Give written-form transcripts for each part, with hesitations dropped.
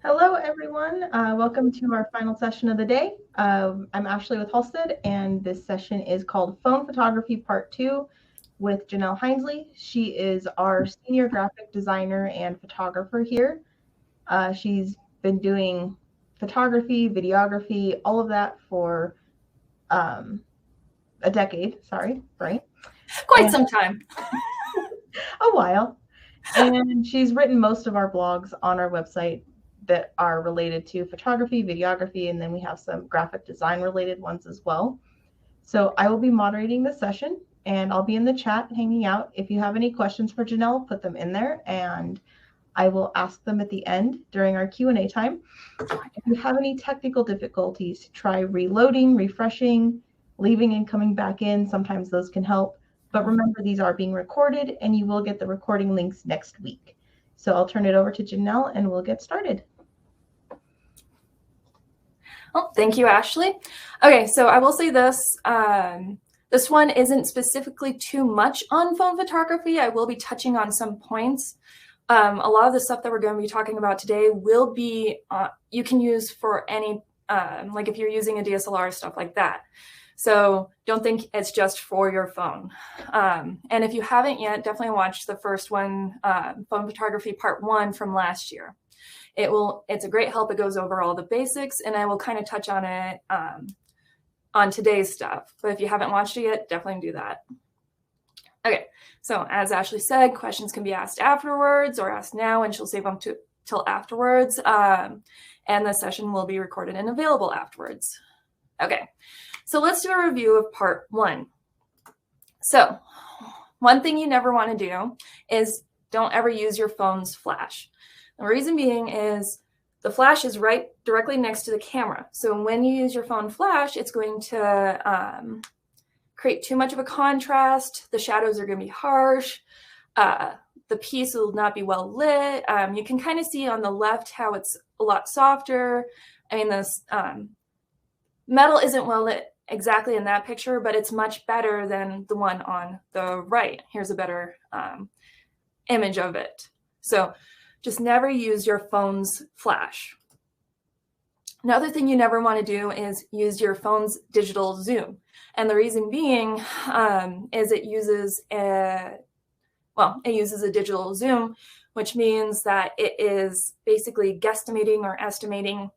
Hello, everyone. Welcome to our final session of the day. I'm Ashley with Halstead, and this session is called Phone Photography Part 2 with Janelle Hinesley. She is our senior graphic designer and photographer here. She's been doing photography, videography, all of that for a decade. Sorry, right? Quite some time. A while. And she's written most of our blogs on our website that are related to photography, videography, and then we have some graphic design related ones as well. So I will be moderating this session and I'll be in the chat hanging out. If you have any questions for Janelle, put them in there and I will ask them at the end during our Q&A time. If you have any technical difficulties, try reloading, refreshing, leaving and coming back in. Sometimes those can help. But remember, these are being recorded and you will get the recording links next week. So I'll turn it over to Janelle and we'll get started. Well, thank you, Ashley. Okay, so I will say this. This one isn't specifically too much on phone photography. I will be touching on some points. A lot of the stuff that we're going to be talking about today will be, you can use for any, like if you're using a DSLR, stuff like that. So don't think it's just for your phone. And if you haven't yet, definitely watch the first one, Phone Photography Part 1 from last year. It's a great help. It goes over all the basics, and I will kind of touch on it on today's stuff. But if you haven't watched it yet, definitely do that. Okay, so as Ashley said, questions can be asked afterwards or asked now, and she'll save them till afterwards. And the session will be recorded and available afterwards. Okay, so let's do a review of Part 1. So one thing you never want to do is don't ever use your phone's flash. The reason being is the flash is right directly next to the camera. So when you use your phone flash, it's going to create too much of a contrast. The shadows are going to be harsh. The piece will not be well lit. You can kind of see on the left how it's a lot softer. I mean, this metal isn't well lit exactly in that picture, but it's much better than the one on the right. Here's a better image of it. So just never use your phone's flash. Another thing you never want to do is use your phone's digital zoom. And the reason being is it uses a digital zoom, which means that it is basically guesstimating or estimating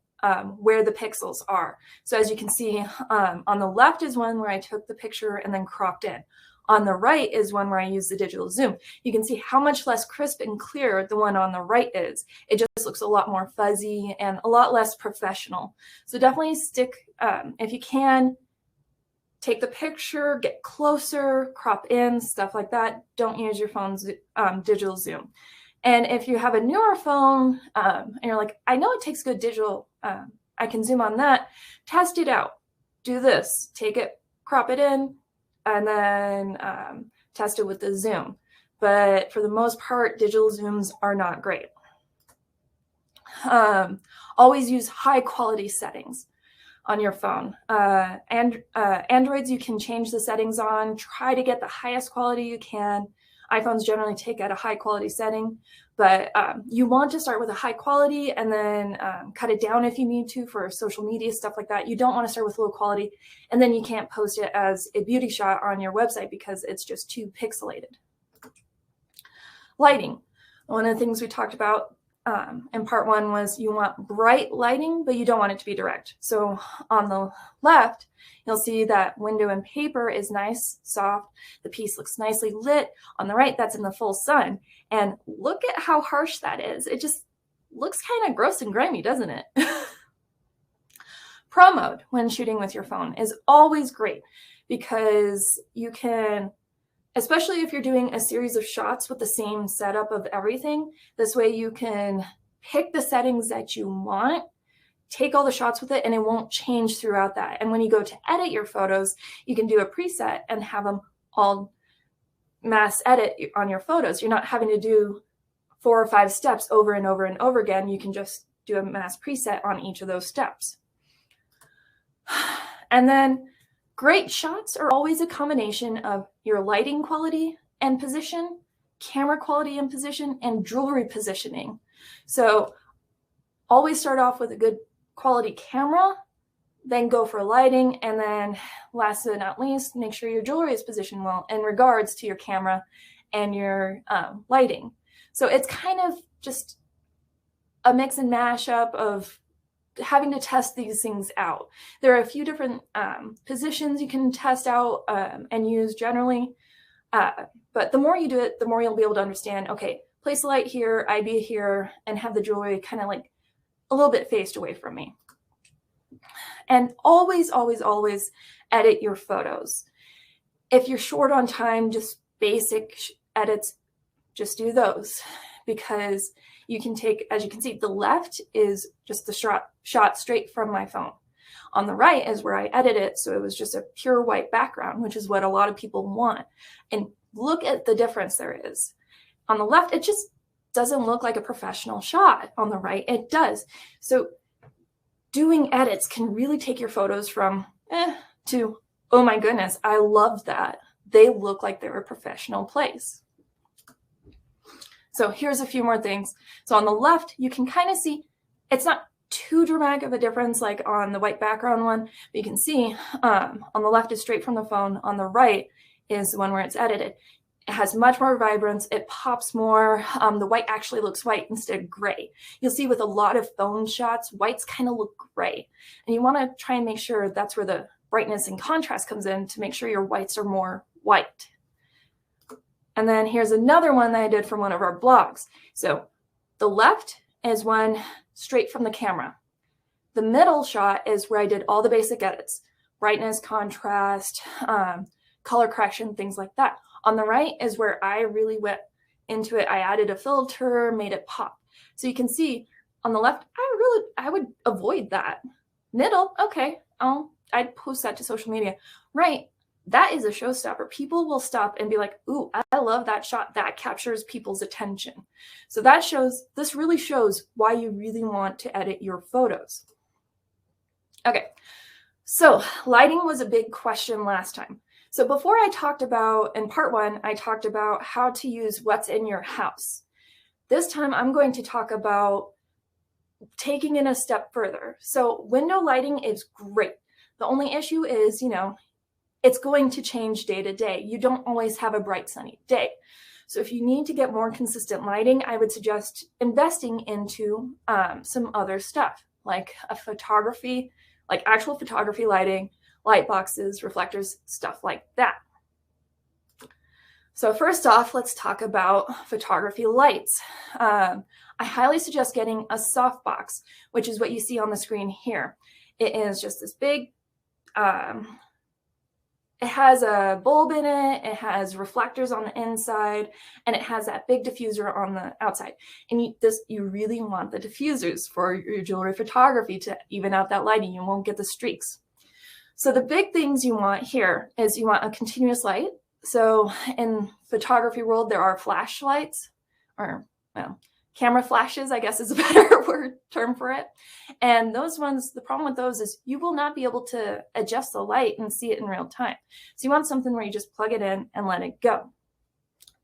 where the pixels are. So as you can see, on the left is one where I took the picture and then cropped in. On the right is one where I use the digital zoom. You can see how much less crisp and clear the one on the right is. It just looks a lot more fuzzy and a lot less professional. So definitely stick, if you can, take the picture, get closer, crop in, stuff like that. Don't use your phone's digital zoom. And if you have a newer phone and you're like, I know it takes good digital, I can zoom on that, test it out. Do this, take it, crop it in, and then test it with the zoom. But for the most part, digital zooms are not great. Always use high quality settings on your phone. Androids, you can change the settings on, try to get the highest quality you can. iPhones generally take at a high quality setting, but you want to start with a high quality and then cut it down if you need to for social media, stuff like that. You don't want to start with low quality and then you can't post it as a beauty shot on your website because it's just too pixelated. Lighting. One of the things we talked about in Part 1 was you want bright lighting, but you don't want it to be direct. So on the left, you'll see that window and paper is nice, soft. The piece looks nicely lit. On the right, that's in the full sun. And look at how harsh that is. It just looks kind of gross and grimy, doesn't it? Pro mode when shooting with your phone is always great because you can, especially if you're doing a series of shots with the same setup of everything, this way you can pick the settings that you want, take all the shots with it, and it won't change throughout that. And when you go to edit your photos, you can do a preset and have them all mass edit on your photos. You're not having to do 4 or 5 steps over and over and over again. You can just do a mass preset on each of those steps. And then great shots are always a combination of your lighting quality and position, camera quality and position, and jewelry positioning. So always start off with a good quality camera, then go for lighting, and then last but not least, make sure your jewelry is positioned well in regards to your camera and your lighting. So it's kind of just a mix and mash up of having to test these things out. There are a few different positions you can test out and use generally, but the more you do it, the more you'll be able to understand, okay, place a light here, I be here, and have the jewelry kind of like a little bit faced away from me. And always, always, always edit your photos. If you're short on time, just basic edits, just do those, because you can take, as you can see, the left is just the shot straight from my phone. On the right is where I edit it, so it was just a pure white background, which is what a lot of people want. And look at the difference there is. On the left, it just doesn't look like a professional shot. On the right, it does. So doing edits can really take your photos from to, oh my goodness, I love that. They look like they're a professional place. So here's a few more things. So on the left, you can kind of see, it's not too dramatic of a difference like on the white background one, but you can see on the left is straight from the phone. On the right is the one where it's edited. It has much more vibrance. It pops more. The white actually looks white instead of gray. You'll see with a lot of phone shots, whites kind of look gray. And you want to try and make sure that's where the brightness and contrast comes in to make sure your whites are more white. And then here's another one that I did from one of our blogs. So the left is one straight from the camera. The middle shot is where I did all the basic edits, brightness, contrast, color correction, things like that. On the right is where I really went into it. I added a filter, made it pop. So you can see on the left, I would avoid that. Middle, okay, I'd post that to social media. Right, that is a showstopper. People will stop and be like, ooh, I love that shot. That captures people's attention. So this really shows why you really want to edit your photos. Okay, so lighting was a big question last time. So before I talked about, in part one, I talked about how to use what's in your house. This time I'm going to talk about taking it a step further. So window lighting is great. The only issue is, it's going to change day to day. You don't always have a bright sunny day. So if you need to get more consistent lighting, I would suggest investing into some other stuff like actual photography lighting, light boxes, reflectors, stuff like that. So first off, let's talk about photography lights. I highly suggest getting a softbox, which is what you see on the screen here. It is just this big, it has a bulb in it, it has reflectors on the inside, and it has that big diffuser on the outside. And you really want the diffusers for your jewelry photography to even out that lighting. You won't get the streaks. So the big things you want here is you want a continuous light. So in photography world, there are flashlights, or camera flashes, I guess is a better term for it. And those ones, the problem with those is you will not be able to adjust the light and see it in real time. So you want something where you just plug it in and let it go.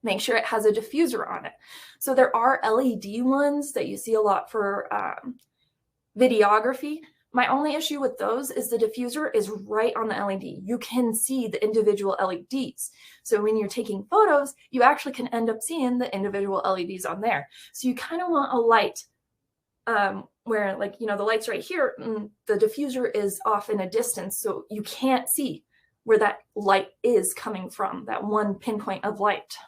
Make sure it has a diffuser on it. So there are LED ones that you see a lot for videography. My only issue with those is the diffuser is right on the LED. You can see the individual LEDs. So when you're taking photos, you actually can end up seeing the individual LEDs on there. So you kind of want a light where the light's right here and the diffuser is off in a distance. So you can't see where that light is coming from, that one pinpoint of light.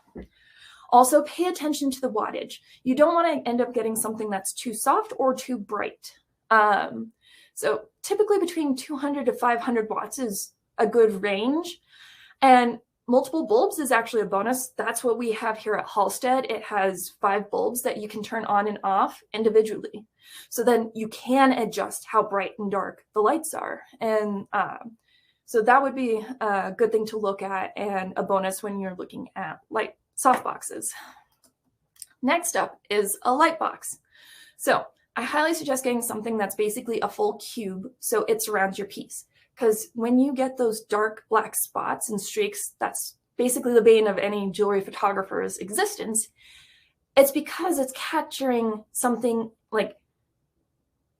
Also, pay attention to the wattage. You don't want to end up getting something that's too soft or too bright. So typically between 200 to 500 watts is a good range. And multiple bulbs is actually a bonus. That's what we have here at Halstead. It has 5 bulbs that you can turn on and off individually. So then you can adjust how bright and dark the lights are. And so that would be a good thing to look at and a bonus when you're looking at light soft boxes. Next up is a light box. So I highly suggest getting something that's basically a full cube so it surrounds your piece. Because when you get those dark black spots and streaks, that's basically the bane of any jewelry photographer's existence. It's because it's capturing something like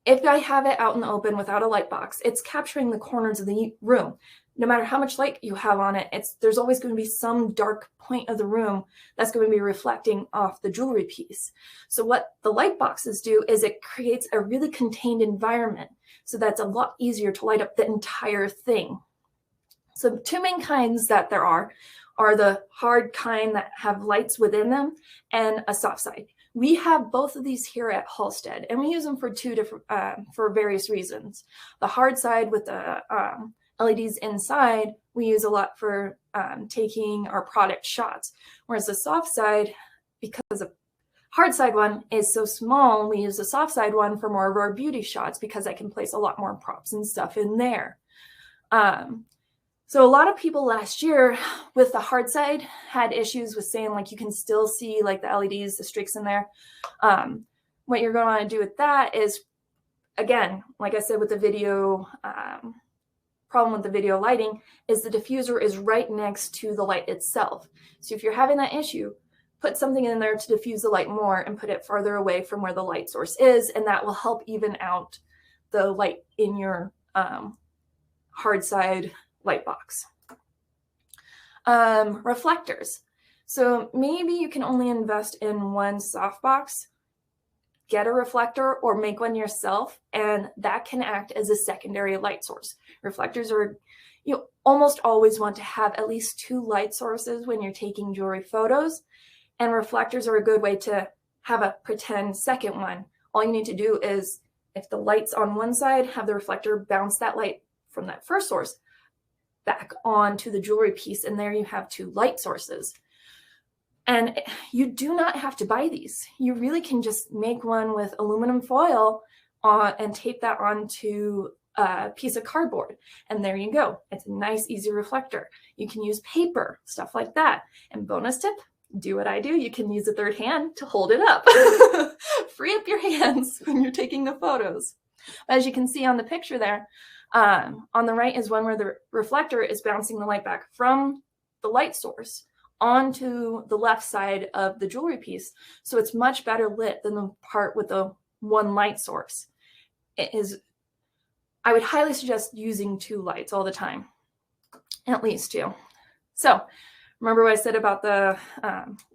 if I have it out in the open without a light box, it's capturing the corners of the room. No matter how much light you have on it, there's always going to be some dark point of the room that's going to be reflecting off the jewelry piece. So what the light boxes do is it creates a really contained environment. So that's a lot easier to light up the entire thing. So two main kinds that there are the hard kind that have lights within them and a soft side. We have both of these here at Halstead, and we use them for for various reasons. The hard side with the LEDs inside, we use a lot for taking our product shots. Whereas the soft side, because the hard side one is so small, we use the soft side one for more of our beauty shots because I can place a lot more props and stuff in there. So a lot of people last year with the hard side had issues with saying like you can still see like the LEDs, the streaks in there. What you're going to want to do with that is, again, like I said with the video, problem with the video lighting is the diffuser is right next to the light itself. So if you're having that issue, put something in there to diffuse the light more and put it farther away from where the light source is, and that will help even out the light in your hard side light box. Reflectors. So maybe you can only invest in one softbox, get a reflector or make one yourself, and that can act as a secondary light source. Reflectors are, you almost always want to have at least two light sources when you're taking jewelry photos, and reflectors are a good way to have a pretend second one. All you need to do is, if the light's on one side, have the reflector bounce that light from that first source back onto the jewelry piece, and there you have two light sources. And you do not have to buy these. You really can just make one with aluminum foil and tape that onto a piece of cardboard. And there you go. It's a nice, easy reflector. You can use paper, stuff like that. And bonus tip, do what I do. You can use a third hand to hold it up. Free up your hands when you're taking the photos. As you can see on the picture there, on the right is one where the reflector is bouncing the light back from the light source onto the left side of the jewelry piece. So it's much better lit than the part with the one light source. I would highly suggest using two lights all the time, at least two. So remember what I said about the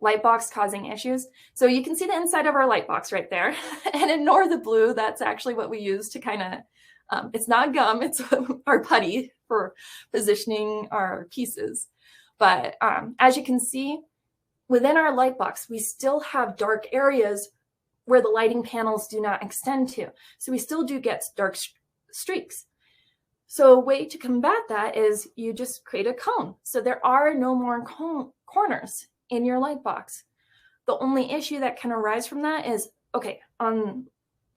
light box causing issues? So you can see the inside of our light box right there, and ignore the blue. That's actually what we use to kind of, it's not gum, it's our putty for positioning our pieces. But as you can see, within our light box, we still have dark areas where the lighting panels do not extend to. So we still do get dark streaks. So a way to combat that is you just create a cone. So there are no more corners in your light box. The only issue that can arise from that is, okay,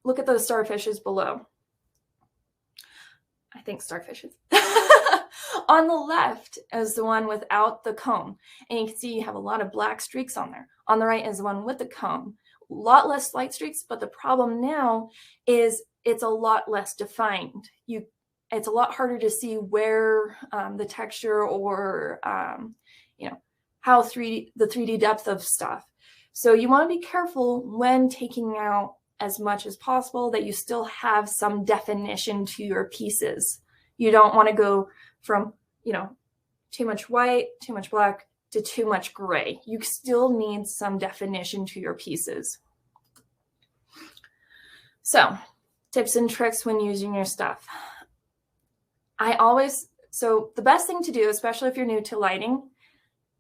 look at those starfishes below. I think starfishes. On the left is the one without the cone. And you can see you have a lot of black streaks on there. On the right is the one with the cone. A lot less light streaks, but the problem now is it's a lot less defined. It's a lot harder to see where the texture or how the 3D depth of stuff. So you want to be careful when taking out as much as possible that you still have some definition to your pieces. You don't want to go from, too much white, too much black to too much gray. You still need some definition to your pieces. So, tips and tricks when using your stuff. So the best thing to do, especially if you're new to lighting,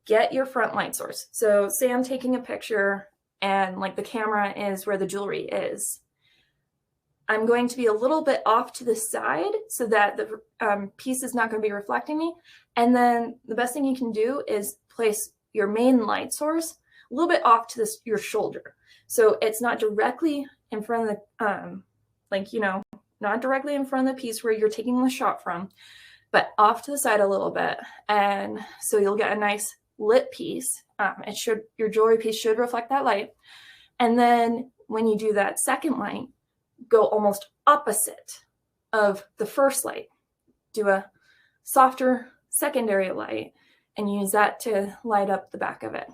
get your front light source. So say I'm taking a picture and like the camera is where the jewelry is. I'm going to be a little bit off to the side so that the piece is not going to be reflecting me. And then the best thing you can do is place your main light source a little bit off to your shoulder. So it's not directly in front of the, not directly in front of the piece where you're taking the shot from, but off to the side a little bit. And so you'll get a nice lit piece. Your jewelry piece should reflect that light. And then when you do that second light, go almost opposite of the first light. Do a softer secondary light and use that to light up the back of it.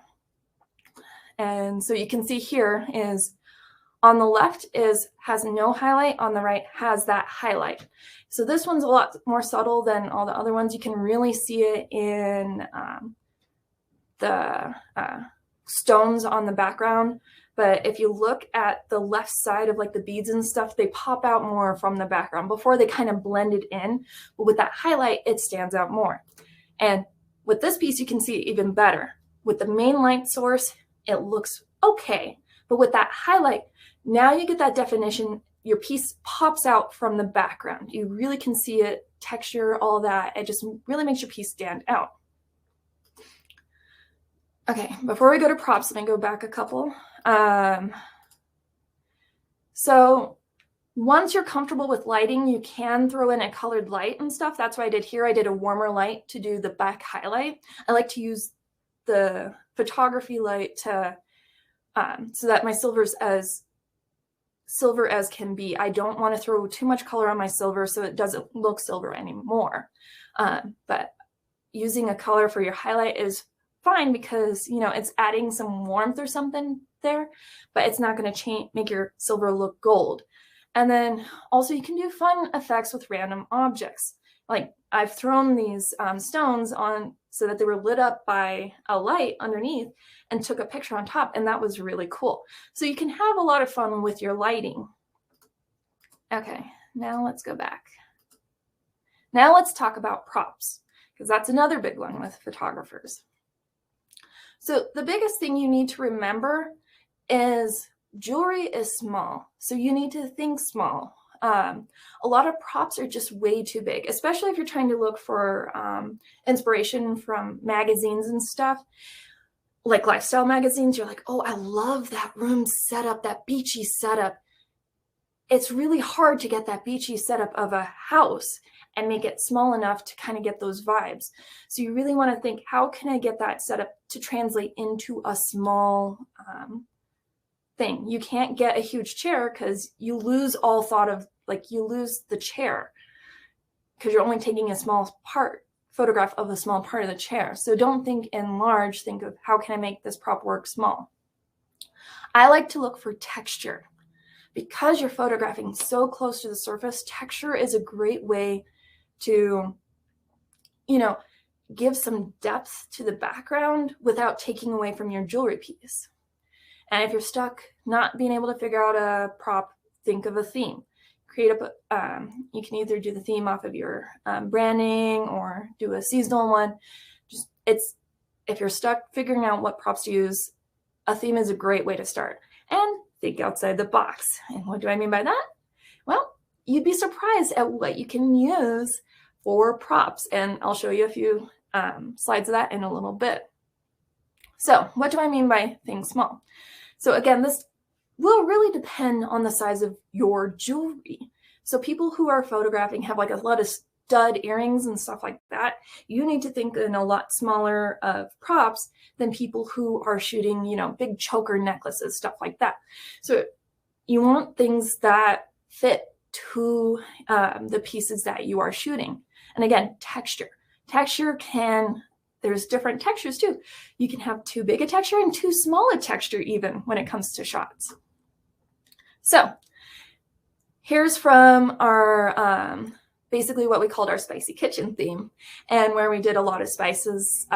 And so you can see here is On the left has no highlight, on the right has that highlight. So this one's a lot more subtle than all the other ones. You can really see it in the stones on the background. But if you look at the left side of like the beads and stuff, they pop out more from the background. Before they kind of blended in, but with that highlight, it stands out more. And with this piece, you can see it even better. With the main light source, it looks okay. But with that highlight, now you get that definition. Your piece pops out from the background. You really can see it, texture, all that. It just really makes your piece stand out. Okay, before we go to props, let me go back a couple. So once you're comfortable with lighting, you can throw in a colored light and stuff. That's what I did here. I did a warmer light to do the back highlight. I like to use the photography light to so that my silver's as silver as can be. I don't want to throw too much color on my silver so it doesn't look silver anymore. But using a color for your highlight is fine because, you know, it's adding some warmth or something there, but it's not going to make your silver look gold. And then also you can do fun effects with random objects. Like I've thrown these stones on so that they were lit up by a light underneath and took a picture on top, and that was really cool. So you can have a lot of fun with your lighting. Okay, now let's go back. Now let's talk about props, because that's another big one with photographers. So the biggest thing you need to remember is jewelry is small, so you need to think small. A lot of props are just way too big, especially if you're trying to look for inspiration from magazines and stuff, like lifestyle magazines. You're like, oh, I love that room setup, that beachy setup. It's really hard to get that beachy setup of a house and make it small enough to kind of get those vibes. So you really want to think, how can I get that setup to translate into a small thing? You can't get a huge chair because you lose all thought of, like, you lose the chair because you're only taking a small photograph of a small part of the chair. So don't think in large, think of how can I make this prop work small? I like to look for texture. Because you're photographing so close to the surface, texture is a great way to, you know, give some depth to the background without taking away from your jewelry piece. And if you're stuck not being able to figure out a prop, think of a theme. You can either do the theme off of your branding or do a seasonal one. If you're stuck figuring out what props to use, a theme is a great way to start. And think outside the box. And what do I mean by that? Well, you'd be surprised at what you can use for props. And I'll show you a few slides of that in a little bit. So what do I mean by think small? So again, this will really depend on the size of your jewelry. So people who are photographing have like a lot of stud earrings and stuff like that. You need to think in a lot smaller of props than people who are shooting, you know, big choker necklaces, stuff like that. So you want things that fit to the pieces that you are shooting. And again, texture. There's different textures too. You can have too big a texture and too small a texture even when it comes to shots. So here's from our basically what we called our spicy kitchen theme, and where we did a lot of spices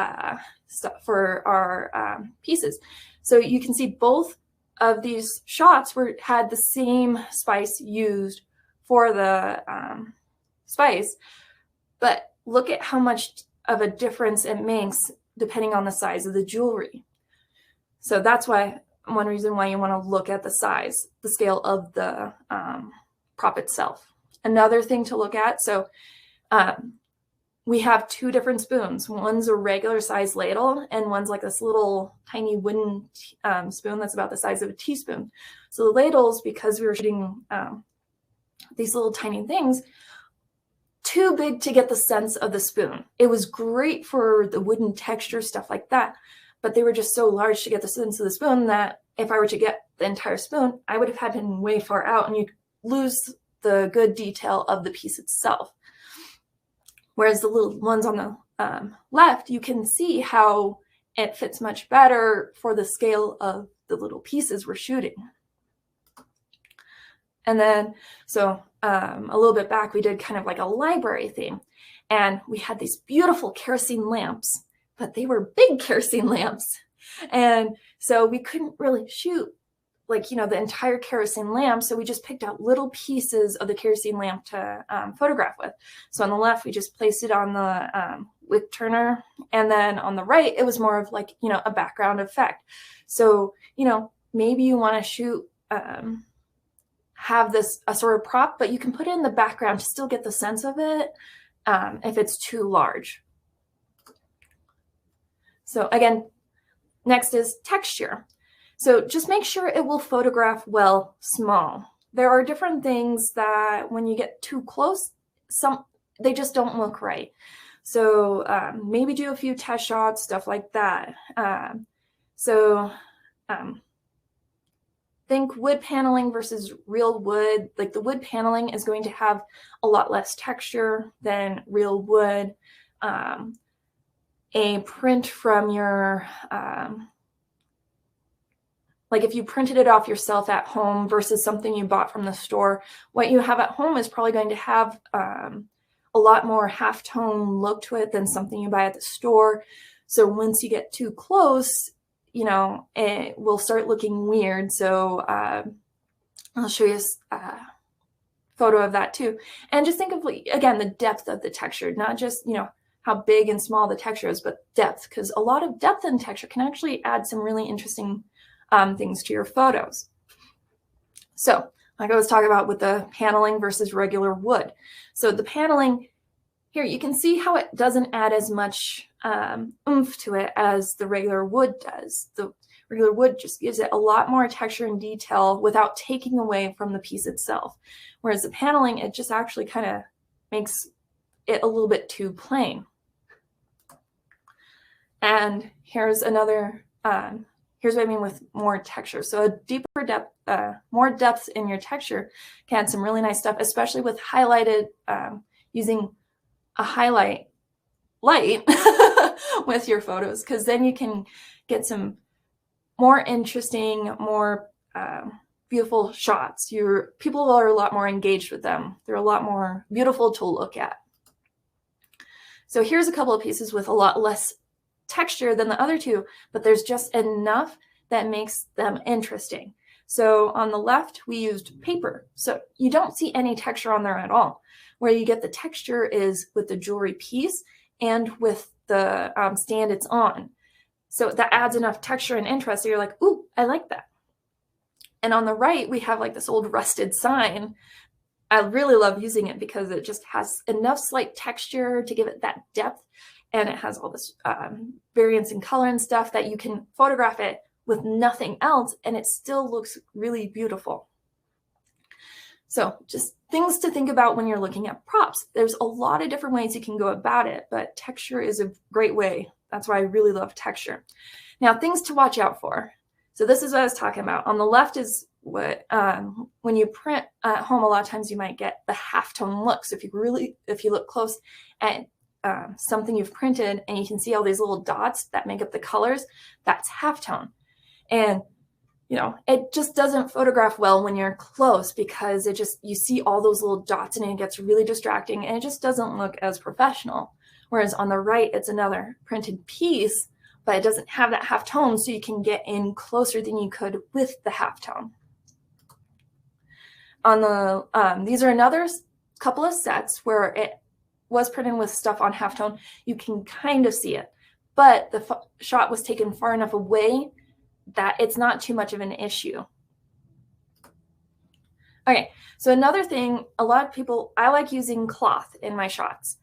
stuff for our pieces. So you can see both of these shots had the same spice used for the spice, but look at how much of a difference it makes depending on the size of the jewelry. So that's why one reason why you want to look at the size, the scale of the prop itself. Another thing to look at, so we have two different spoons. One's a regular size ladle and one's like this little tiny wooden spoon that's about the size of a teaspoon. So the ladles, because we were shooting these little tiny things, too big to get the sense of the spoon. It was great for the wooden texture, stuff like that, but they were just so large to get the sense of the spoon that if I were to get the entire spoon, I would have had been way far out and you'd lose the good detail of the piece itself. Whereas the little ones on the left, you can see how it fits much better for the scale of the little pieces we're shooting. And then, so a little bit back, we did kind of like a library theme. And we had these beautiful kerosene lamps, but they were big kerosene lamps. And so we couldn't really shoot like, you know, the entire kerosene lamp. So we just picked out little pieces of the kerosene lamp to photograph with. So on the left, we just placed it on the wick turner. And then on the right, it was more of like, you know, a background effect. So, you know, maybe you want to shoot, have this a sort of prop, but you can put it in the background to still get the sense of it if it's too large. So again, next is texture. So just make sure it will photograph well small. There are different things that when you get too close, they just don't look right. So maybe do a few test shots, stuff like that. Think wood paneling versus real wood. Like the wood paneling is going to have a lot less texture than real wood. A print from your, like if you printed it off yourself at home versus something you bought from the store, what you have at home is probably going to have a lot more halftone look to it than something you buy at the store. So once you get too close, you know, it will start looking weird. So I'll show you a photo of that too. And just think of, again, the depth of the texture, not just, you know, how big and small the texture is, but depth, because a lot of depth and texture can actually add some really interesting things to your photos. So like I was talking about with the paneling versus regular wood. So the paneling here, you can see how it doesn't add as much oomph to it as the regular wood does. The regular wood just gives it a lot more texture and detail without taking away from the piece itself. Whereas the paneling, it just actually kind of makes it a little bit too plain. And here's another, here's what I mean with more texture. So a deeper depth, more depth in your texture can add some really nice stuff, especially with highlighted, using a highlight light with your photos, because then you can get some more interesting, more beautiful shots. People are a lot more engaged with them. They're a lot more beautiful to look at. So here's a couple of pieces with a lot less texture than the other two, but there's just enough that makes them interesting. So on the left, we used paper. So you don't see any texture on there at all. Where you get the texture is with the jewelry piece and with the stand it's on. So that adds enough texture and interest. So you're like, ooh, I like that. And on the right, we have like this old rusted sign. I really love using it because it just has enough slight texture to give it that depth. And it has all this variance in color and stuff that you can photograph it with nothing else and it still looks really beautiful. So just things to think about when you're looking at props. There's a lot of different ways you can go about it, but texture is a great way. That's why I really love texture. Now, things to watch out for. So this is what I was talking about. On the left is what, when you print at home, a lot of times you might get the halftone look. So if you look close at something you've printed and you can see all these little dots that make up the colors, that's halftone. And you know, it just doesn't photograph well when you're close because you see all those little dots and it gets really distracting and it just doesn't look as professional. Whereas on the right, it's another printed piece, but it doesn't have that halftone, so you can get in closer than you could with the halftone. On the, these are another couple of sets where it was printed with stuff on halftone. You can kind of see it, but the shot was taken far enough away that it's not too much of an issue. Okay, so another thing, a lot of people, I like using cloth in my shots.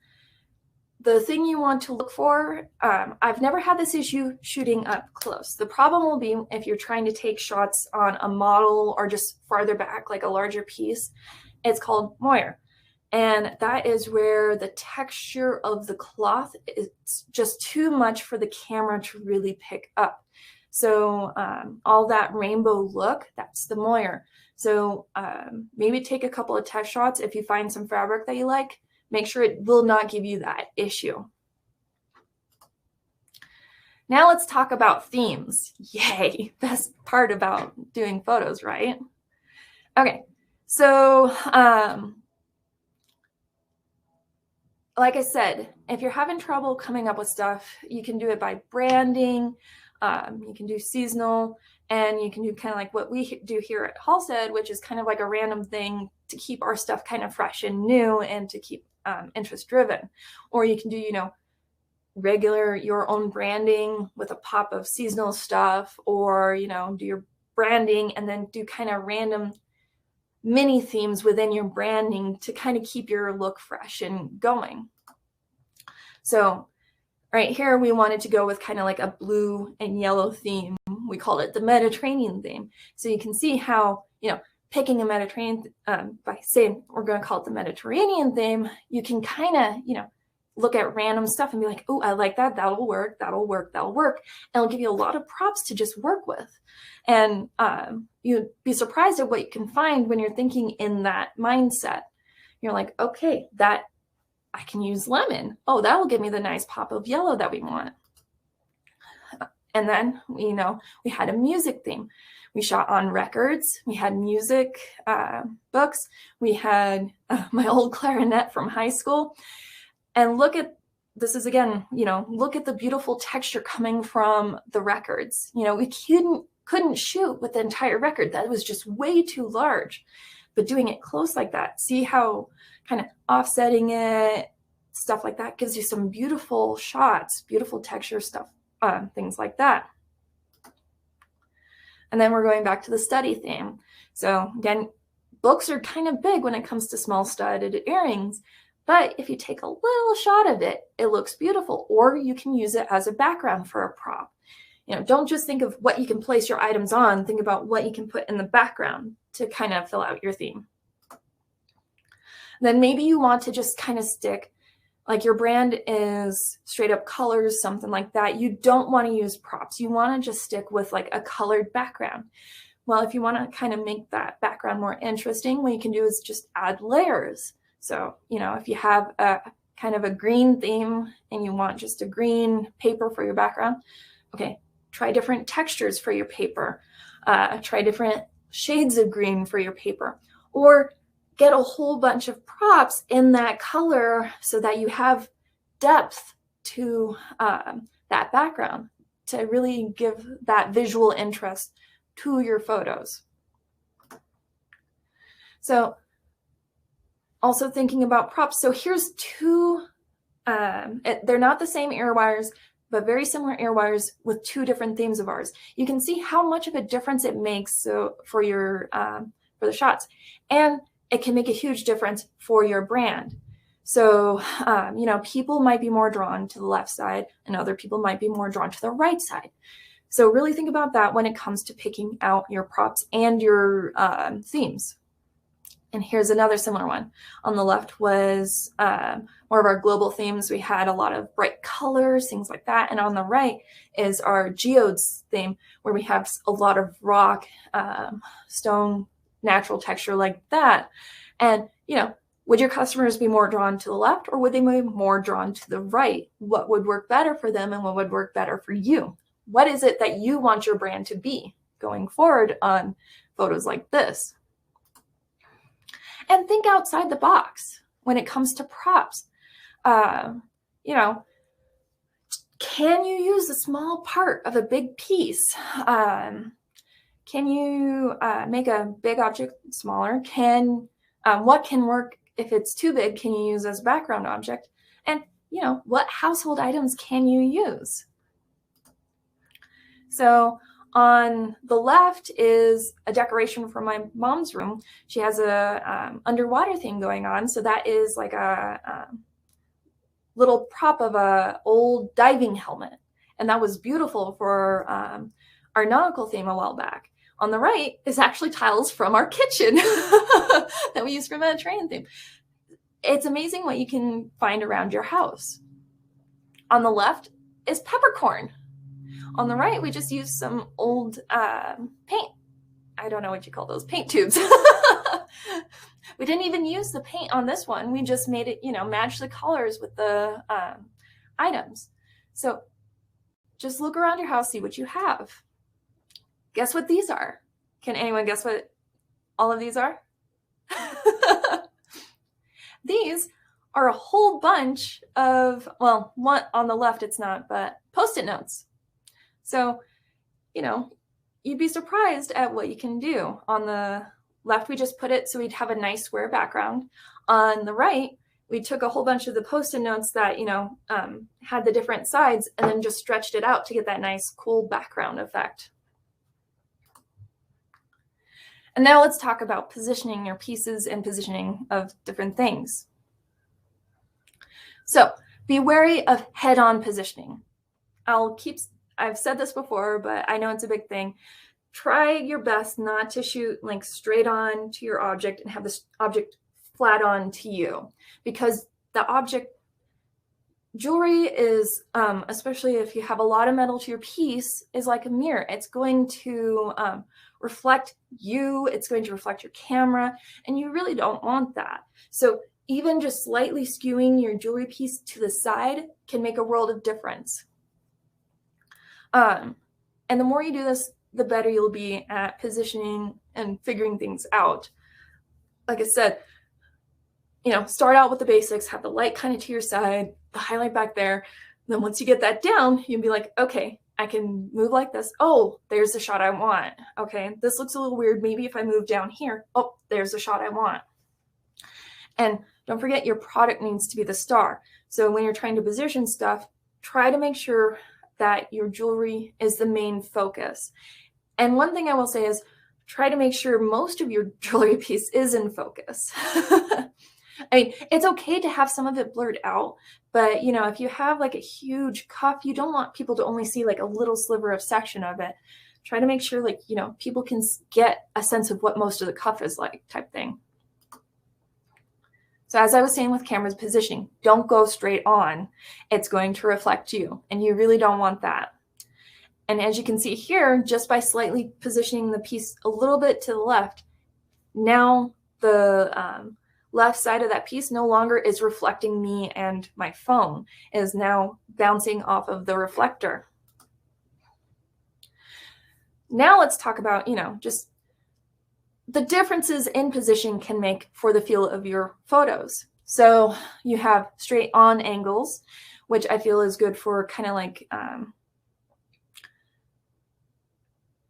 The thing you want to look for, I've never had this issue shooting up close. The problem will be if you're trying to take shots on a model or just farther back, like a larger piece. It's called moire. And that is where the texture of the cloth is just too much for the camera to really pick up. So all that rainbow look, that's the moire. So maybe take a couple of test shots if you find some fabric that you like. Make sure it will not give you that issue. Now let's talk about themes. Yay, best part about doing photos, right? Okay, So, like I said, if you're having trouble coming up with stuff, you can do it by branding, you can do seasonal, and you can do kind of like what we do here at Halstead, which is kind of like a random thing to keep our stuff kind of fresh and new and to keep interest driven. Or you can do, regular your own branding with a pop of seasonal stuff, or, do your branding and then do kind of random mini themes within your branding to kind of keep your look fresh and going. So right here, we wanted to go with kind of like a blue and yellow theme. We called it the Mediterranean theme. So you can see how, picking a Mediterranean, by saying we're going to call it the Mediterranean theme, you can kind of, look at random stuff and be like, oh, I like that. That'll work. That'll work. That'll work. And it'll give you a lot of props to just work with. And you'd be surprised at what you can find when you're thinking in that mindset. You're like, okay, that I can use lemon. Oh, that will give me the nice pop of yellow that we want. And then, we had a music theme. We shot on records. We had music books. We had my old clarinet from high school. And look at, this is again, look at the beautiful texture coming from the records. We couldn't shoot with the entire record. That was just way too large. But doing it close like that, see how kind of offsetting it, stuff like that gives you some beautiful shots, beautiful texture stuff, things like that. And then we're going back to the study theme. So again, books are kind of big when it comes to small studded earrings. But if you take a little shot of it, it looks beautiful, or you can use it as a background for a prop. Don't just think of what you can place your items on, think about what you can put in the background to kind of fill out your theme. Then maybe you want to just kind of stick, like your brand is straight up colors, something like that. You don't want to use props. You want to just stick with like a colored background. Well, if you want to kind of make that background more interesting, what you can do is just add layers. So, if you have a kind of a green theme and you want just a green paper for your background, okay, try different textures for your paper. Try different shades of green for your paper. Or get a whole bunch of props in that color so that you have depth to that background to really give that visual interest to your photos. So, also thinking about props. So here's two, they're not the same ear wires, but very similar ear wires with two different themes of ours. You can see how much of a difference it makes for your for the shots, and it can make a huge difference for your brand. So people might be more drawn to the left side, and other people might be more drawn to the right side. So really think about that when it comes to picking out your props and your themes. And here's another similar one. On the left was more of our global themes. We had a lot of bright colors, things like that. And on the right is our geodes theme, where we have a lot of rock, stone, natural texture like that. And, would your customers be more drawn to the left, or would they be more drawn to the right? What would work better for them and what would work better for you? What is it that you want your brand to be going forward on photos like this? And think outside the box when it comes to props. Can you use a small part of a big piece? Can you make a big object smaller? What can work if it's too big? Can you use as a background object? And what household items can you use? So on the left is a decoration for my mom's room. She has a underwater thing going on. So that is like a little prop of a old diving helmet. And that was beautiful for our nautical theme a while back. On the right is actually tiles from our kitchen that we use for Mediterranean theme. It's amazing what you can find around your house. On the left is peppercorn. On the right, we just used some old paint. I don't know what you call those, paint tubes. We didn't even use the paint on this one. We just made it, match the colors with the items. So just look around your house, see what you have. Guess what these are? Can anyone guess what all of these are? these are a whole bunch of, well, one on the left it's not, but Post-it notes. So, you know, you'd be surprised at what you can do. On the left, we just put it so we'd have a nice square background. On the right, we took a whole bunch of the Post-it notes that, you know, had the different sides and then just stretched it out to get that nice, cool background effect. And now let's talk about positioning your pieces and positioning of different things. So be wary of head-on positioning. I've said this before, but I know it's a big thing. Try your best not to shoot like straight on to your object and have this object flat on to you, because the object jewelry is, especially if you have a lot of metal to your piece, is like a mirror. It's going to reflect you, it's going to reflect your camera, and you really don't want that. So even just slightly skewing your jewelry piece to the side can make a world of difference. And the more you do this, the better you'll be at positioning and figuring things out. Like I said, you know, start out with the basics, have the light kind of to your side, the highlight back there. Then once you get that down, you'll be like, okay, I can move like this. Oh, there's the shot I want. Okay, this looks a little weird. Maybe if I move down here, oh, there's the shot I want. And don't forget, your product needs to be the star. So when you're trying to position stuff, try to make sure that your jewelry is the main focus. And one thing I will say is try to make sure most of your jewelry piece is in focus. I mean, it's okay to have some of it blurred out, but you know, if you have like a huge cuff, you don't want people to only see like a little sliver of section of it. Try to make sure, like, you know, people can get a sense of what most of the cuff is like, type thing. So as I was saying with camera's positioning, don't go straight on. It's going to reflect you, and you really don't want that. And as you can see here, just by slightly positioning the piece a little bit to the left, now the left side of that piece no longer is reflecting me and my phone. It is now bouncing off of the reflector. Now let's talk about, you know, just the differences in position can make for the feel of your photos. So you have straight on angles, which I feel is good for kind of like,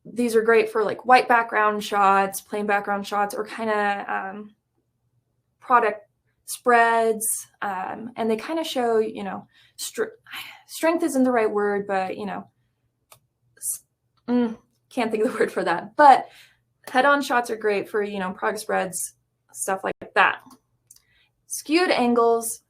these are great for like white background shots, plain background shots, or kind of product spreads. And they kind of show, you know, strength isn't the right word, but, you know, can't think of the word for that. But head-on shots are great for, you know, product spreads, stuff like that. Skewed angles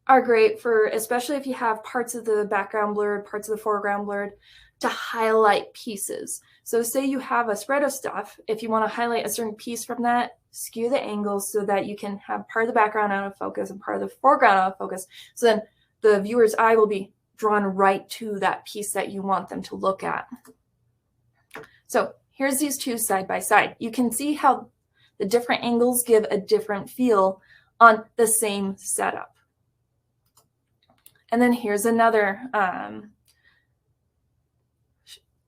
are great for, especially if you have parts of the background blurred, parts of the foreground blurred, to highlight pieces. So say you have a spread of stuff, if you want to highlight a certain piece from that, skew the angles so that you can have part of the background out of focus and part of the foreground out of focus. So then the viewer's eye will be drawn right to that piece that you want them to look at. So here's these two side by side. You can see how the different angles give a different feel on the same setup. And then here's another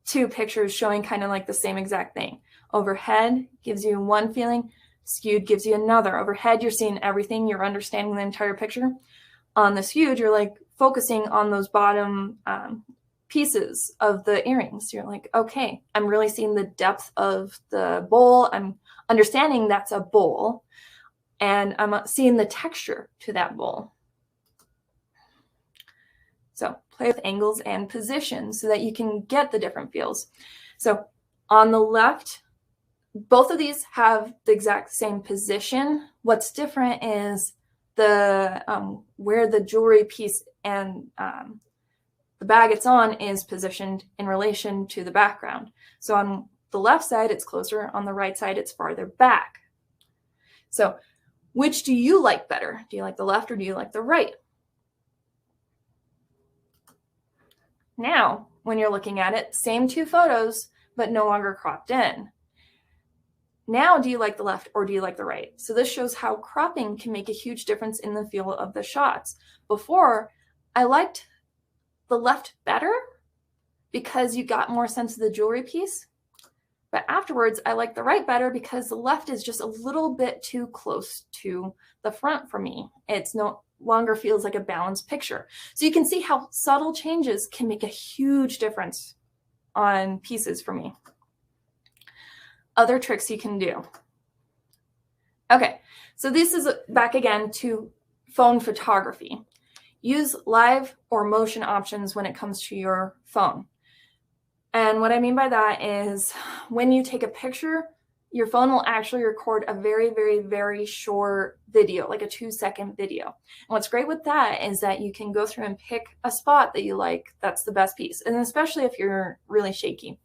two pictures showing kind of like the same exact thing. Overhead gives you one feeling, skewed gives you another. Overhead, you're seeing everything, you're understanding the entire picture. On the skewed, you're like focusing on those bottom pieces of the earrings. You're like, okay, I'm really seeing the depth of the bowl. I'm understanding that's a bowl, and I'm seeing the texture to that bowl. So play with angles and positions so that you can get the different feels. So on the left, both of these have the exact same position. What's different is the where the jewelry piece and the bag it's on is positioned in relation to the background. So on the left side, it's closer. On the right side, it's farther back. So which do you like better? Do you like the left or do you like the right? Now, when you're looking at it, same two photos, but no longer cropped in. Now, do you like the left or do you like the right? So this shows how cropping can make a huge difference in the feel of the shots. Before, I liked the left better because you got more sense of the jewelry piece. But afterwards, I like the right better because the left is just a little bit too close to the front for me. It's no longer feels like a balanced picture. So you can see how subtle changes can make a huge difference on pieces for me. Other tricks you can do. Okay, so this is back again to phone photography. Use live or motion options when it comes to your phone. And what I mean by that is when you take a picture, your phone will actually record a very, very, very short video, like a 2-second video. And what's great with that is that you can go through and pick a spot that you like that's the best piece, and especially if you're really shaky.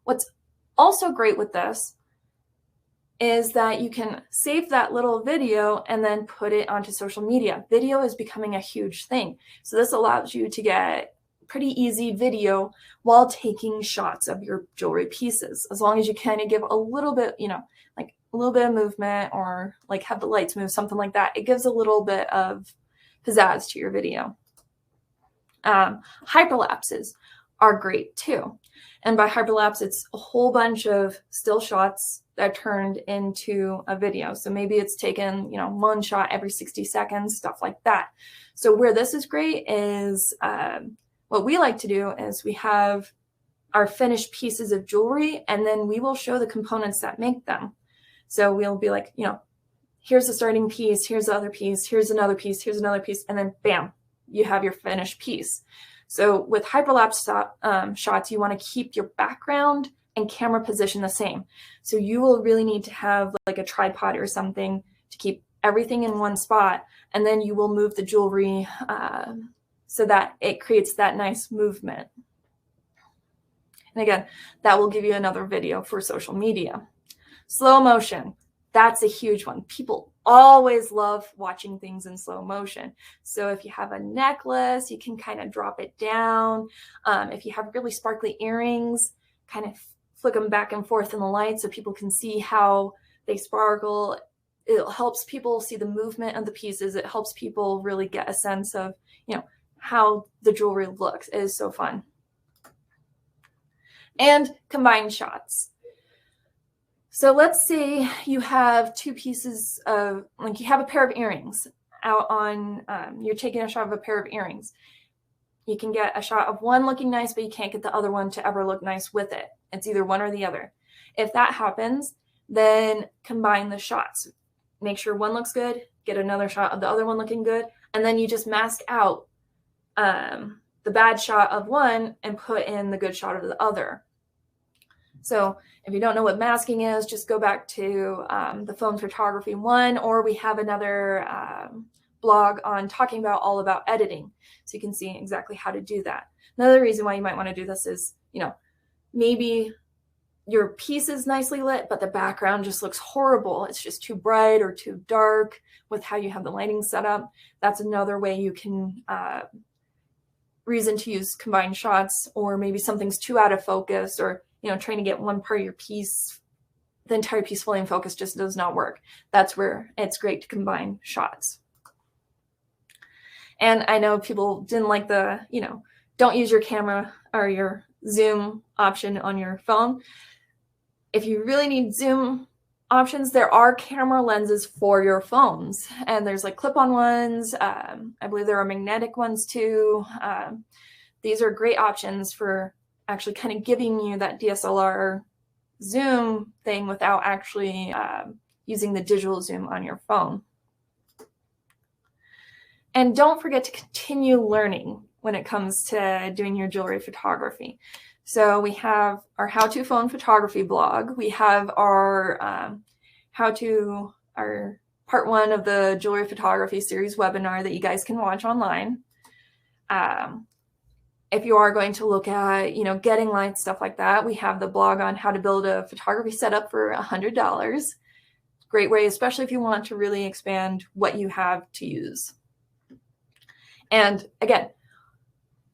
What's also great with this is that you can save that little video and then put it onto social media. Video is becoming a huge thing. So this allows you to get pretty easy video while taking shots of your jewelry pieces, as long as you kind of give a little bit, you know, like a little bit of movement, or like have the lights move, something like that. It gives a little bit of pizzazz to your video. Hyperlapses are great too. And by hyperlapse, it's a whole bunch of still shots that turned into a video. So maybe it's taken, you know, one shot every 60 seconds, stuff like that. So where this is great is what we like to do is we have our finished pieces of jewelry, and then we will show the components that make them. So we'll be like, you know, here's the starting piece, here's the other piece, here's another piece, here's another piece, and then bam, you have your finished piece. So with hyperlapse shots, you want to keep your background and camera position the same. So you will really need to have like a tripod or something to keep everything in one spot, and then you will move the jewelry so that it creates that nice movement. And again, that will give you another video for social media. Slow motion, that's a huge one. People always love watching things in slow motion. So if you have a necklace, you can kind of drop it down. If you have really sparkly earrings, kind of flick them back and forth in the light so people can see how they sparkle. It helps people see the movement of the pieces. It helps people really get a sense of, you know, how the jewelry looks. It is so fun. And combined shots. So let's say you have two pieces of, like you have a pair of earrings out on, you're taking a shot of a pair of earrings. You can get a shot of one looking nice, but you can't get the other one to ever look nice with it. It's either one or the other. If that happens, then combine the shots. Make sure one looks good, get another shot of the other one looking good, and then you just mask out the bad shot of one and put in the good shot of the other. So if you don't know what masking is, just go back to the phone photography one, or we have another blog on talking about all about editing. So you can see exactly how to do that. Another reason why you might want to do this is, you know, maybe your piece is nicely lit, but the background just looks horrible. It's just too bright or too dark with how you have the lighting set up. That's another way you can reason to use combined shots, or maybe something's too out of focus, or, you know, trying to get one part of your piece, the entire piece fully in focus just does not work. That's where it's great to combine shots. And I know people didn't like the, you know, don't use your camera or your zoom option on your phone. If you really need zoom options, there are camera lenses for your phones, and there's like clip-on ones. I believe there are magnetic ones too. These are great options for actually kind of giving you that DSLR zoom thing without actually using the digital zoom on your phone. And don't forget to continue learning when it comes to doing your jewelry photography. So we have our how-to phone photography blog. We have our our part one of the jewelry photography series webinar that you guys can watch online. If you are going to look at, you know, getting lights, stuff like that, we have the blog on how to build a photography setup for $100. Great way, especially if you want to really expand what you have to use. And again,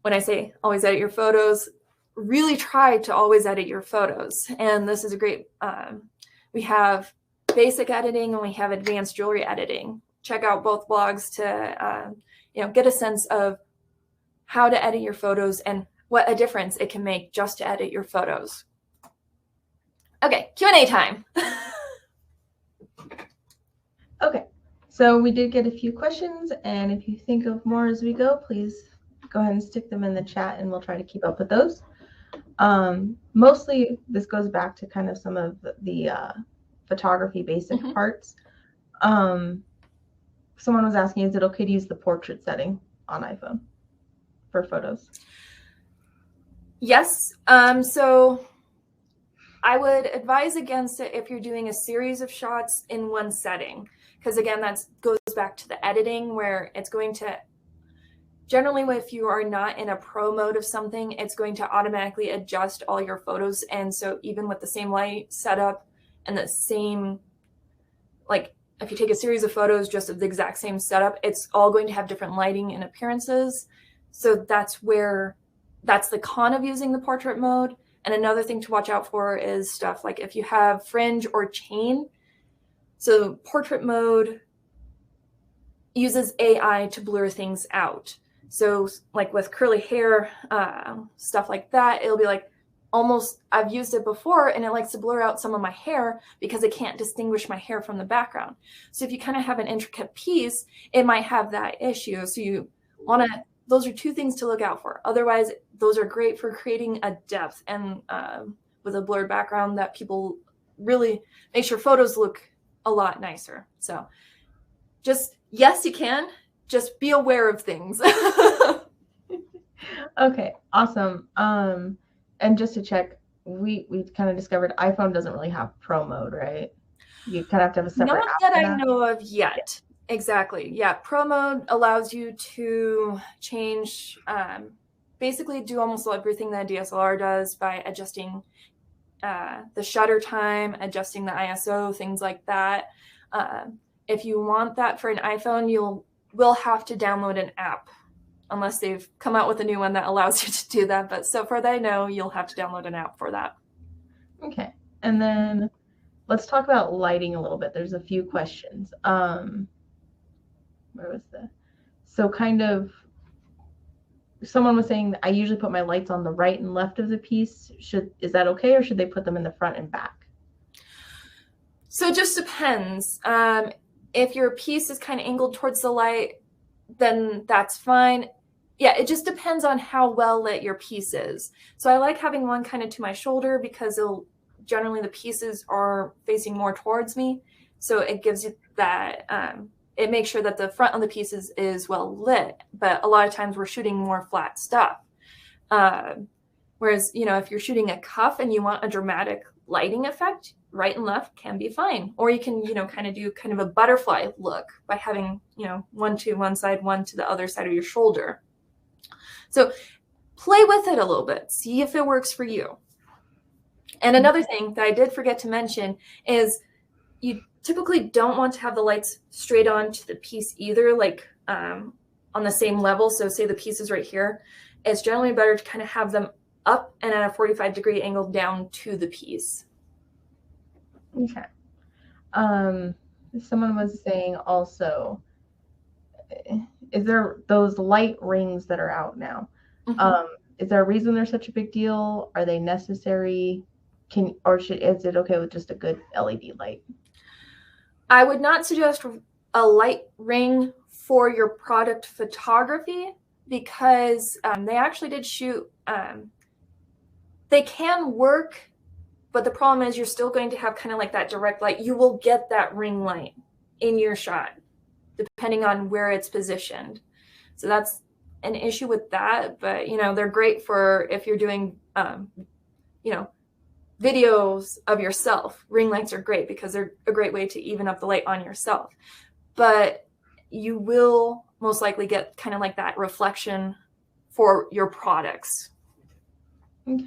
when I say always edit your photos, really try to always edit your photos. And this is a great, we have basic editing and we have advanced jewelry editing. Check out both blogs to, you know, get a sense of how to edit your photos and what a difference it can make just to edit your photos. Okay, Q&A time. Okay, so we did get a few questions, and if you think of more as we go, please go ahead and stick them in the chat, and we'll try to keep up with those. Mostly, this goes back to kind of some of the photography basic parts. Someone was asking, is it okay to use the portrait setting on iPhone for photos? Yes. So I would advise against it if you're doing a series of shots in one setting, because again, that goes back to the editing, where it's going to generally, if you are not in a pro mode of something, it's going to automatically adjust all your photos. And so even with the same light setup and the same, like if you take a series of photos just of the exact same setup, it's all going to have different lighting and appearances. So that's the con of using the portrait mode. And another thing to watch out for is stuff like if you have fringe or chain. So portrait mode uses AI to blur things out. So like with curly hair, stuff like that, it'll be like almost, I've used it before and it likes to blur out some of my hair because it can't distinguish my hair from the background. So if you kind of have an intricate piece, it might have that issue. So you want to, those are two things to look out for. Otherwise, those are great for creating a depth and with a blurred background that people really makes your photos look a lot nicer. So just, yes, you can. Just be aware of things. Okay, awesome. And just to check, we kind of discovered iPhone doesn't really have pro mode, right? You kind of have to have a separate Not app that for I know of yet. Yeah. Exactly. Yeah, pro mode allows you to change, basically do almost everything that DSLR does by adjusting the shutter time, adjusting the ISO, things like that. If you want that for an iPhone, will have to download an app, unless they've come out with a new one that allows you to do that. But so far that I know, you'll have to download an app for that. Okay, and then let's talk about lighting a little bit. There's a few questions. Where was the? So kind of, someone was saying I usually put my lights on the right and left of the piece. Is that okay, or should they put them in the front and back? So it just depends. If your piece is kind of angled towards the light, then that's fine. Yeah, it just depends on how well lit your piece is. So I like having one kind of to my shoulder because generally the pieces are facing more towards me. So it gives you that, it makes sure that the front of the pieces is well lit. But a lot of times we're shooting more flat stuff. Whereas, if you're shooting a cuff and you want a dramatic lighting effect, right and left can be fine. Or you can, kind of do kind of a butterfly look by having, one to one side, one to the other side of your shoulder. So play with it a little bit, see if it works for you. And another thing that I did forget to mention is you typically don't want to have the lights straight on to the piece either, like on the same level. So say the piece is right here. It's generally better to kind of have them up and at a 45-degree angle down to the piece. Okay. Someone was saying also, is there those light rings that are out now? Is there a reason they're such a big deal? Are they necessary? Is it okay with just a good LED light? I would not suggest a light ring for your product photography because they actually did shoot. They can work, but the problem is you're still going to have kind of like that direct light. You will get that ring light in your shot, depending on where it's positioned. So that's an issue with that. But, they're great for if you're doing, videos of yourself. Ring lights are great because they're a great way to even up the light on yourself. But you will most likely get kind of like that reflection for your products. Okay.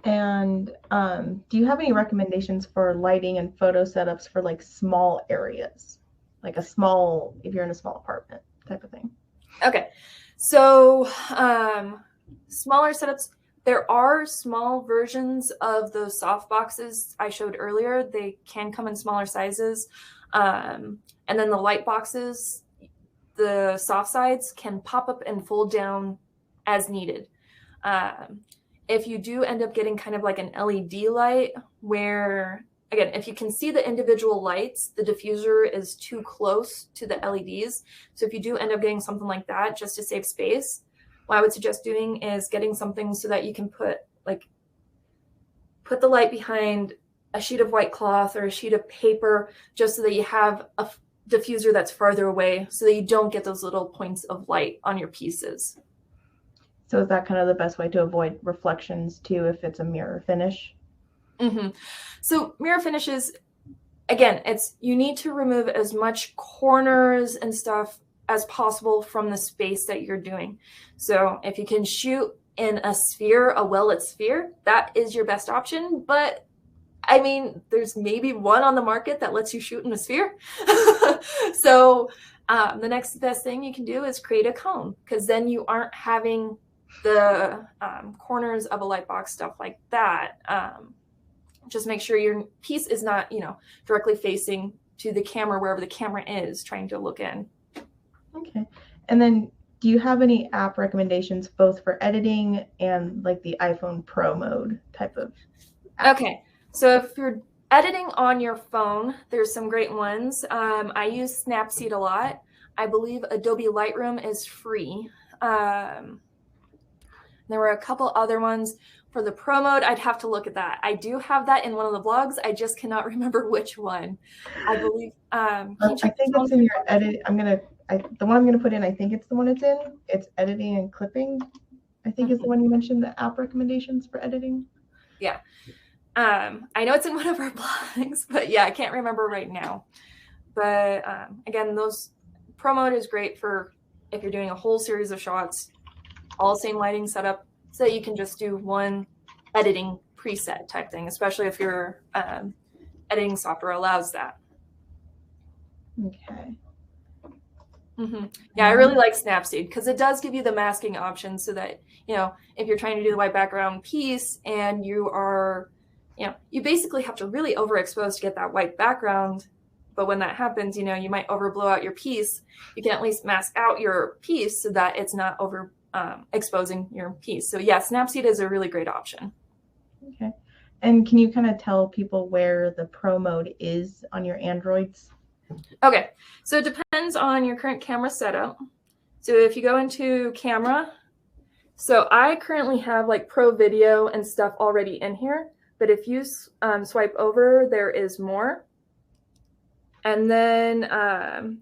And do you have any recommendations for lighting and photo setups for like small areas, like if you're in a small apartment type of thing? Okay, so smaller setups. There are small versions of those soft boxes I showed earlier. They can come in smaller sizes. And then the light boxes, the soft sides can pop up and fold down as needed. if you do end up getting kind of like an LED light where, again, if you can see the individual lights, the diffuser is too close to the LEDs. So if you do end up getting something like that, just to save space, what I would suggest doing is getting something so that you can put the light behind a sheet of white cloth or a sheet of paper, just so that you have a diffuser that's farther away so that you don't get those little points of light on your pieces. So is that kind of the best way to avoid reflections too, if it's a mirror finish? Mm-hmm. So mirror finishes, again, you need to remove as much corners and stuff as possible from the space that you're doing. So if you can shoot in a sphere, a well-lit sphere, that is your best option. But I mean, there's maybe one on the market that lets you shoot in a sphere. So the next best thing you can do is create a cone, because then you aren't having the corners of a light box, stuff like that. Just make sure your piece is not, directly facing to the camera, wherever the camera is trying to look in. Okay. And then do you have any app recommendations both for editing and like the iPhone Pro mode type of app? Okay. So if you're editing on your phone, there's some great ones. I use Snapseed a lot. I believe Adobe Lightroom is free. There were a couple other ones. For the Pro mode, I'd have to look at that. I do have that in one of the blogs. I just cannot remember which one. I believe. I think it's in your edit. The one I'm gonna put in. I think it's the one it's in. It's editing and clipping. I think is the one you mentioned. The app recommendations for editing. Yeah. I know it's in one of our blogs, but yeah, I can't remember right now. But again, those Pro mode is great for if you're doing a whole series of shots, all same lighting setup, so that you can just do one editing preset type thing, especially if your editing software allows that. Okay. Mm-hmm. Yeah, I really like Snapseed because it does give you the masking option, so that, if you're trying to do the white background piece and you are, you basically have to really overexpose to get that white background. But when that happens, you might overblow out your piece. You can at least mask out your piece so that it's not over exposing your piece. So yeah, Snapseed is a really great option. Okay. And can you kind of tell people where the Pro mode is on your Androids? Okay, so it depends on your current camera setup. So if you go into camera, so I currently have like Pro Video and stuff already in here, but if you swipe over, there is more. And then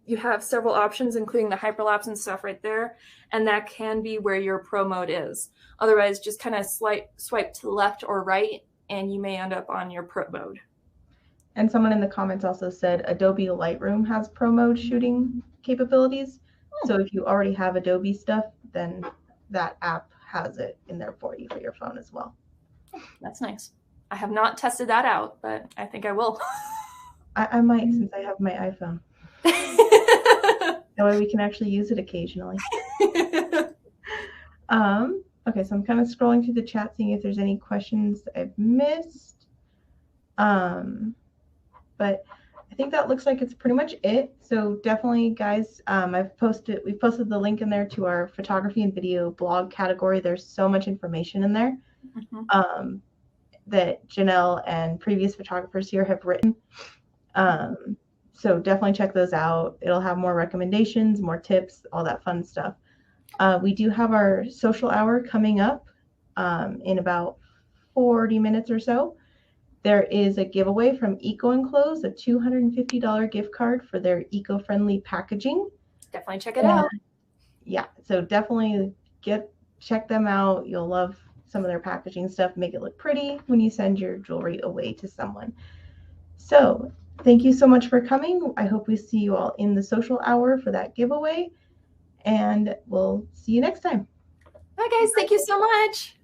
you have several options, including the hyperlapse and stuff right there. And that can be where your Pro mode is. Otherwise, just kind of swipe to the left or right, and you may end up on your Pro mode. And someone in the comments also said Adobe Lightroom has Pro mode shooting capabilities. So if you already have Adobe stuff, then that app has it in there for you for your phone as well. That's nice. I have not tested that out, but I think I will. I might, since I have my iPhone. That way we can actually use it occasionally. Okay, so I'm kind of scrolling through the chat, seeing if there's any questions I've missed. But I think that looks like it's pretty much it. So definitely, guys, we've posted the link in there to our photography and video blog category. There's so much information in there that Janelle and previous photographers here have written. So definitely check those out. It'll have more recommendations, more tips, all that fun stuff. We do have our social hour coming up in about 40 minutes or so. There is a giveaway from Eco Enclose, a $250 gift card for their eco-friendly packaging. Definitely check it out. Yeah, so definitely check them out. You'll love some of their packaging stuff. Make it look pretty when you send your jewelry away to someone. So thank you so much for coming. I hope we see you all in the social hour for that giveaway, and we'll see you next time. Bye, guys. Thank you so much.